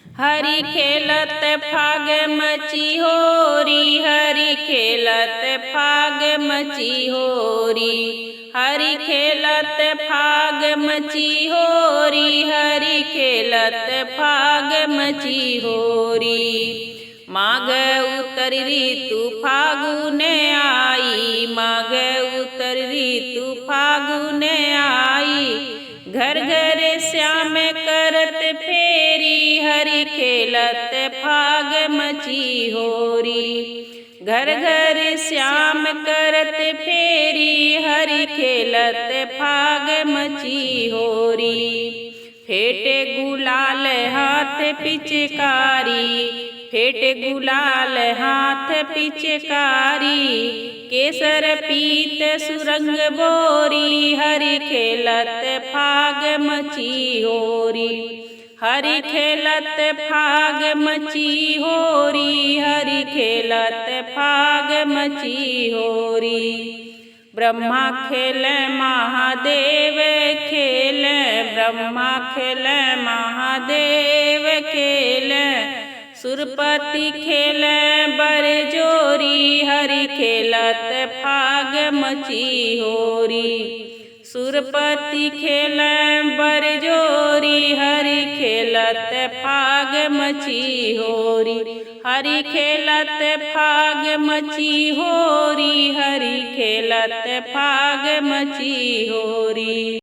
हरि खेलत फाग मची होरी, हरि खेलत फाग मची होरी, हरि खेलत फाग मची होरी, हरि खेलत फाग मची होरी। माघ उतर ऋतु फागुन आई, माघ उतर ऋतु फागुन आई, घर घर श्याम करत फेरी, हरि खेलत फाग मची होरी। घर घर श्याम करत फेरी, हरि खेलत फाग मची होरी। फेटे गुलाल हाथ पिचकारी, फेटे गुलाल हाथ पिचकारी, केसर पीत सुरंग बोरी, हरि खेलत फाग मची होरी। हरि खेलत फाग मची होरी, हरि खेलत फाग मची होरी। ब्रह्मा खेल महादेव खेल, ब्रह्मा खेल महादेव खेल, सुरपति खेल बरजोरी, हरि खेलत फाग मची होरी। सुरपति खेल बरजोरी, हरि खेलत फाग मची होरी। हरि खेलत फाग मची होरी, हरि खेलत फाग मची होरी।